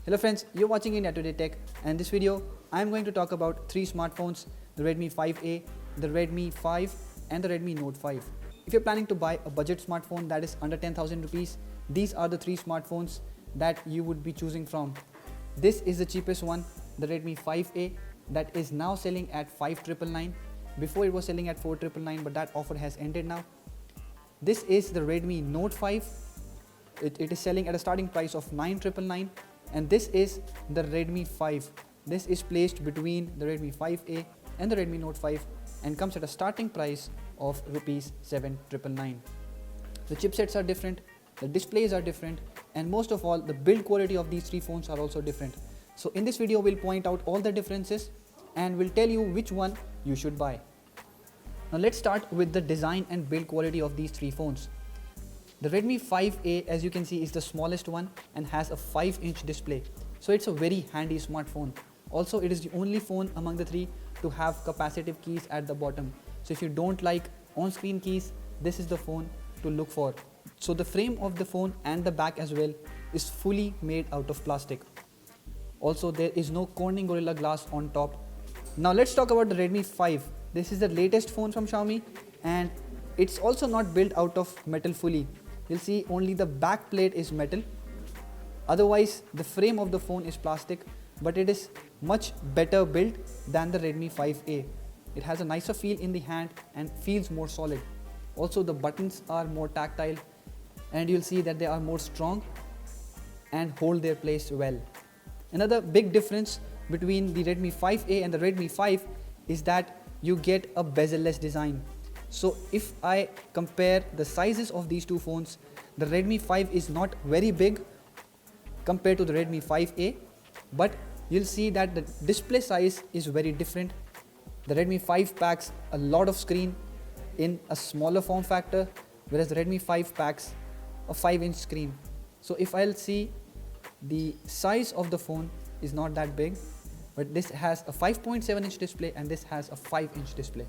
Hello friends, you're watching India Today Tech, and in this video I am going to talk about 3 smartphones, the Redmi 5A, the Redmi 5 and the Redmi Note 5. If you're planning to buy a budget smartphone that is under 10,000 rupees, these are the 3 smartphones that you would be choosing from. This is the cheapest one, the Redmi 5A, that is now selling at 5,999. Before it was selling at 4,999, but that offer has ended now. This is the Redmi Note 5. It is selling at a starting price of 9,999, and this is the Redmi 5. This is placed between the Redmi 5A and the Redmi Note 5 and comes at a starting price of rupees 7,999. The chipsets are different, the displays are different, and most of all the build quality of these 3 phones are also different. So in this video we'll point out all the differences and we'll tell you which one you should buy. Now let's start with the design and build quality of these 3 phones. The Redmi 5A, as you can see, is the smallest one and has a 5-inch display. So it's a very handy smartphone. Also, it is the only phone among the 3 to have capacitive keys at the bottom. So if you don't like on-screen keys, this is the phone to look for. So the frame of the phone and the back as well is fully made out of plastic. Also, there is no Corning Gorilla Glass on top. Now let's talk about the Redmi 5. This is the latest phone from Xiaomi, and it's also not built out of metal fully. You'll see only the back plate is metal. Otherwise, the frame of the phone is plastic, but it is much better built than the Redmi 5A. It has a nicer feel in the hand and feels more solid. Also, the buttons are more tactile, and you'll see that they are more strong and hold their place well. Another big difference between the Redmi 5A and the Redmi 5 is that you get a bezel-less design. So if I compare the sizes of these 2 phones, the Redmi 5 is not very big compared to the Redmi 5A, but you'll see that the display size is very different. The Redmi 5 packs a lot of screen in a smaller form factor, whereas the Redmi 5 packs a 5-inch screen. So if I'll see, the size of the phone is not that big, but this has a 5.7-inch display and this has a 5-inch display.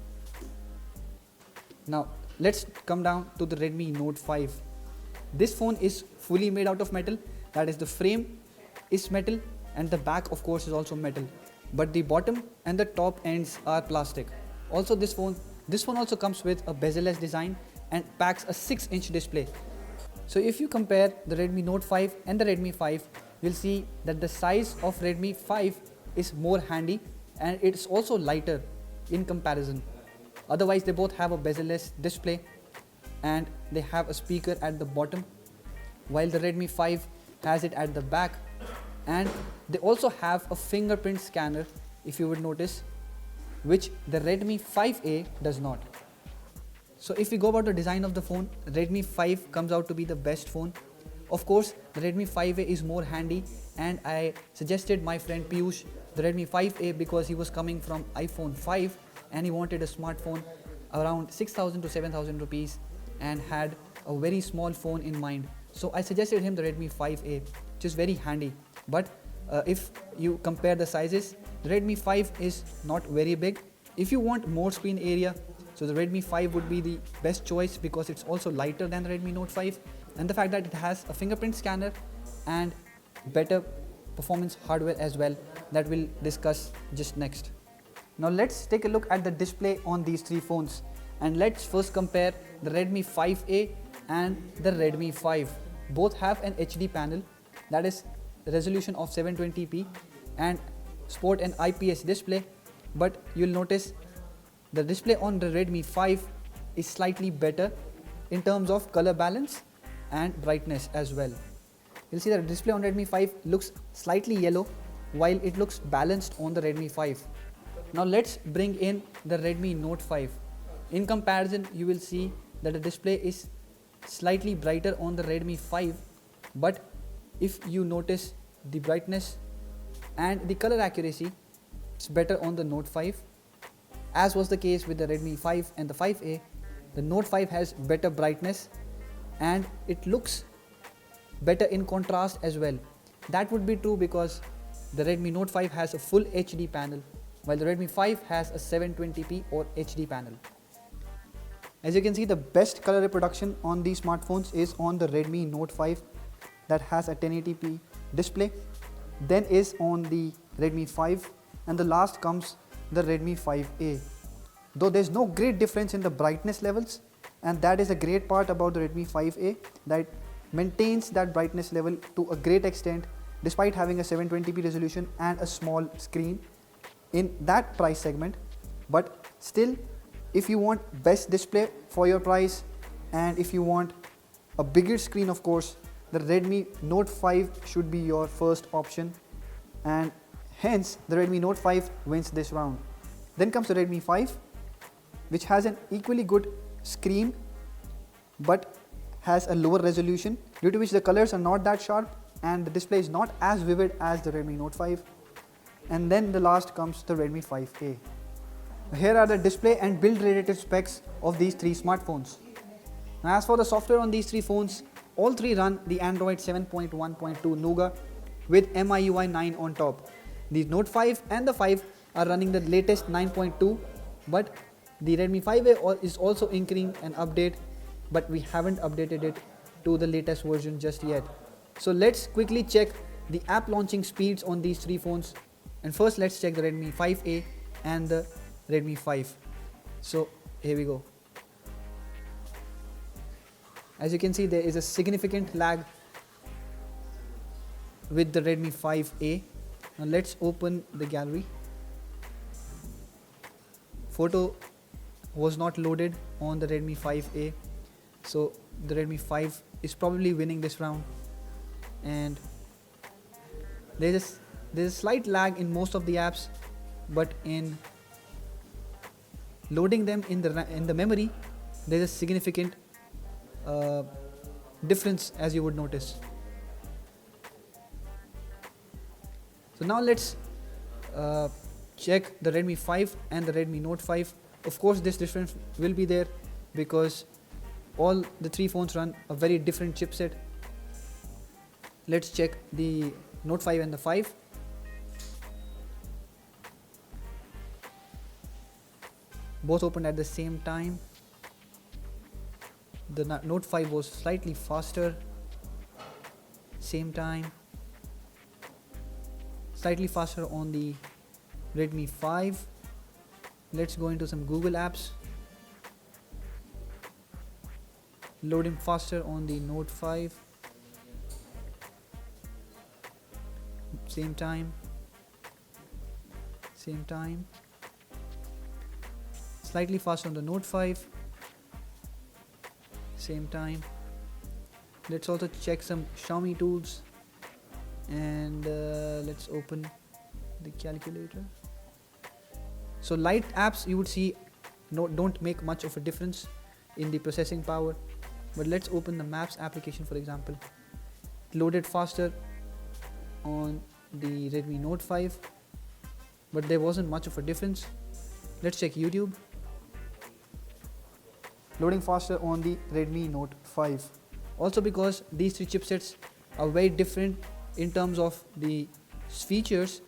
Now let's come down to the Redmi Note 5. This phone is fully made out of metal, that is, the frame is metal and the back of course is also metal, but the bottom and the top ends are plastic. Also this phone also comes with a bezel-less design and packs a 6-inch display. So if you compare the Redmi Note 5 and the Redmi 5, you'll see that the size of Redmi 5 is more handy and it's also lighter in comparison. Otherwise, they both have a bezel-less display and they have a speaker at the bottom, while the Redmi 5 has it at the back, and they also have a fingerprint scanner, if you would notice, which the Redmi 5A does not. So if we go about the design of the phone, Redmi 5 comes out to be the best phone. Of course, the Redmi 5A is more handy, and I suggested my friend Piyush the Redmi 5A because he was coming from iPhone 5 and he wanted a smartphone around 6,000 to 7,000 rupees and had a very small phone in mind. So I suggested him the Redmi 5A, which is very handy. But if you compare the sizes, the Redmi 5 is not very big. If you want more screen area, so the Redmi 5 would be the best choice because it's also lighter than the Redmi Note 5, and the fact that it has a fingerprint scanner and better performance hardware as well, that we'll discuss just next. Now let's take a look at the display on these 3 phones, and let's first compare the Redmi 5A and the Redmi 5. Both have an HD panel, that is resolution of 720p, and sport an IPS display, but you'll notice the display on the Redmi 5 is slightly better in terms of color balance and brightness as well. You'll see that the display on Redmi 5 looks slightly yellow while it looks balanced on the Redmi 5. Now let's bring in the Redmi Note 5. In comparison, you will see that the display is slightly brighter on the Redmi 5, but if you notice the brightness and the color accuracy, it's better on the Note 5. As was the case with the Redmi 5 and the 5A, the Note 5 has better brightness and it looks better in contrast as well. That would be true because the Redmi Note 5 has a full HD panel, while the Redmi 5 has a 720p or HD panel. As you can see, the best color reproduction on these smartphones is on the Redmi Note 5 that has a 1080p display. then is on the Redmi 5, and the last comes the Redmi 5A. Though there's no great difference in the brightness levels, and that is a great part about the Redmi 5A, that maintains that brightness level to a great extent despite having a 720p resolution and a small screen in that price segment. But still, if you want best display for your price, and if you want a bigger screen, of course, the Redmi Note 5 should be your first option, and hence the Redmi Note 5 wins this round. Then comes the Redmi 5, which has an equally good screen but has a lower resolution, due to which the colors are not that sharp and the display is not as vivid as the Redmi Note 5. And then the last comes the Redmi 5A. Here are the display and build related specs of these three smartphones. Now, as for the software on these three phones, all three run the Android 7.1.2 Nougat with MIUI 9 on top. The Note 5 and the 5 are running the latest 9.2, but the Redmi 5A is also including an update, but we haven't updated it to the latest version just yet. So let's quickly check the app launching speeds on these three phones. And first, let's check the Redmi 5A and the Redmi 5. So here we go. As you can see, there is a significant lag with the Redmi 5A. Now let's open the gallery. Photo was not loaded on the Redmi 5A, so the Redmi 5 is probably winning this round. And there's a slight lag in most of the apps, but in loading them in the memory, there's a significant difference, as you would notice. So now let's check the Redmi 5 and the Redmi Note 5. Of course, this difference will be there because all the three phones run a very different chipset. Let's check the Note 5 and the 5. Both opened at the same time. The Note 5 was slightly faster. Same time. Slightly faster on the Redmi 5. Let's go into some Google apps. Loading faster on the Note 5. Same time. Same time. Slightly faster on the Note 5. Same time. Let's also check some Xiaomi Tools, and let's open the calculator. So light apps, you would see don't make much of a difference in the processing power, but let's open the Maps application, for example. Loaded faster on the Redmi Note 5, but there wasn't much of a difference. Let's check YouTube. Loading faster on the Redmi Note 5. Also, because these three chipsets are very different in terms of the features,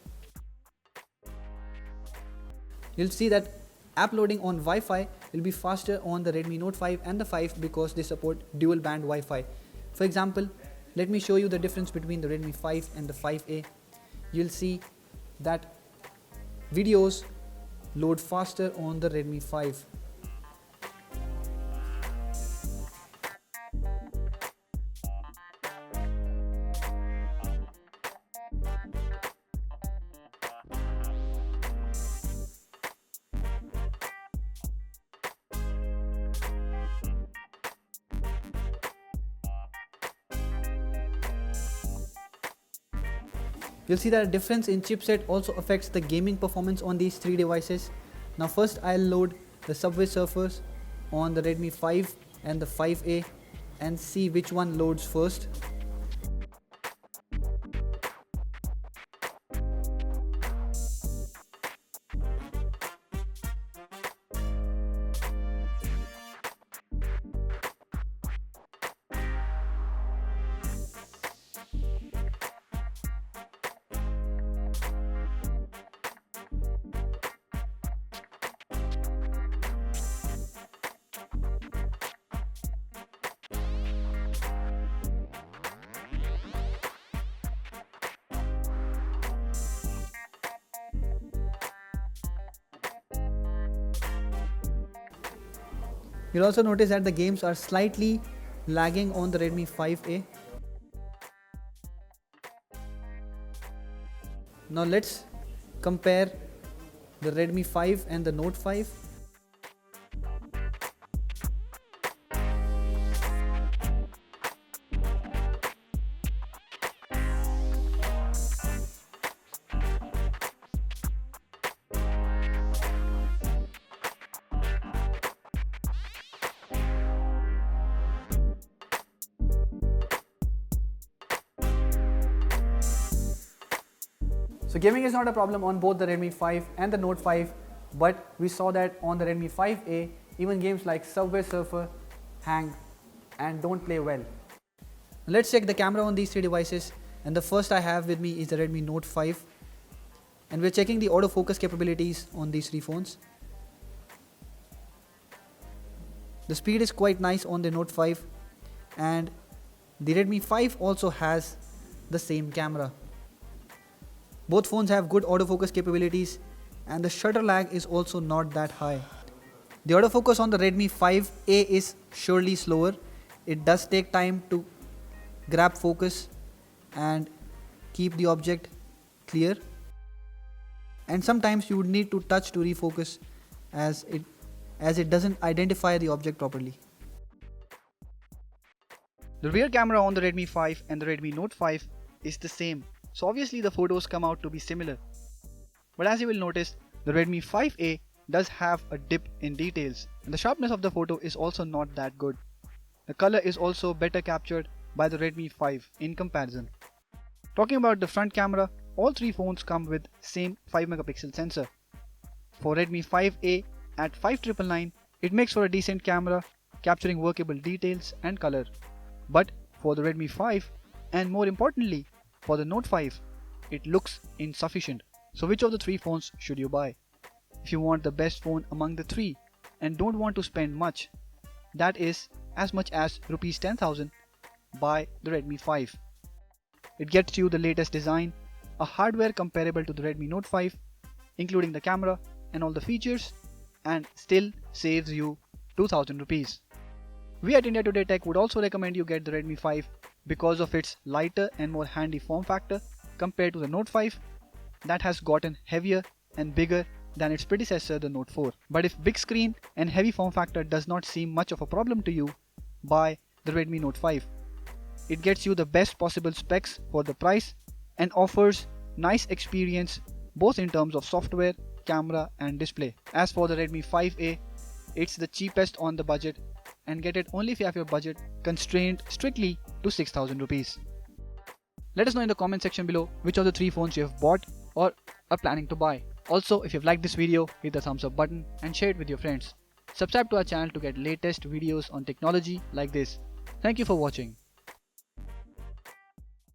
you'll see that app loading on Wi-Fi will be faster on the Redmi Note 5 and the 5 because they support dual band Wi-Fi. For example, let me show you the difference between the Redmi 5 and the 5A. You'll see that videos load faster on the Redmi 5. You'll see that a difference in chipset also affects the gaming performance on these three devices. Now first, I'll load the Subway Surfers on the Redmi 5 and the 5A and see which one loads first. You'll also notice that the games are slightly lagging on the Redmi 5A. Now let's compare the Redmi 5 and the Note 5. So gaming is not a problem on both the Redmi 5 and the Note 5, but we saw that on the Redmi 5A, even games like Subway Surfer hang and don't play well. Let's check the camera on these three devices, and the first I have with me is the Redmi Note 5, and we're checking the autofocus capabilities on these three phones. The speed is quite nice on the Note 5, and the Redmi 5 also has the same camera. Both phones have good autofocus capabilities, and the shutter lag is also not that high. The autofocus on the Redmi 5A is surely slower. It does take time to grab focus and keep the object clear, and sometimes you would need to touch to refocus as it doesn't identify the object properly. The rear camera on the Redmi 5 and the Redmi Note 5 is the same, so obviously the photos come out to be similar. But as you will notice, the Redmi 5A does have a dip in details, and the sharpness of the photo is also not that good. The color is also better captured by the Redmi 5 in comparison. Talking about the front camera, all three phones come with same 5 megapixel sensor. For Redmi 5A at 5999, it makes for a decent camera, capturing workable details and color. But for the Redmi 5, and more importantly for the Note 5, it looks insufficient. So which of the three phones should you buy? If you want the best phone among the three and don't want to spend much, that is as much as Rs 10,000, buy the Redmi 5. It gets you the latest design, a hardware comparable to the Redmi Note 5, including the camera and all the features, and still saves you 2,000 rupees. We at India Today Tech would also recommend you get the Redmi 5 because of its lighter and more handy form factor compared to the Note 5 that has gotten heavier and bigger than its predecessor, the Note 4. But if big screen and heavy form factor does not seem much of a problem to you, buy the Redmi Note 5. It gets you the best possible specs for the price and offers nice experience both in terms of software, camera and display. As for the Redmi 5A, it's the cheapest on the budget, and get it only if you have your budget constrained strictly to 6,000 rupees. Let us know in the comment section below which of the three phones you have bought or are planning to buy. Also, if you've liked this video, hit the thumbs up button and share it with your friends. Subscribe to our channel to get latest videos on technology like this. Thank you for watching.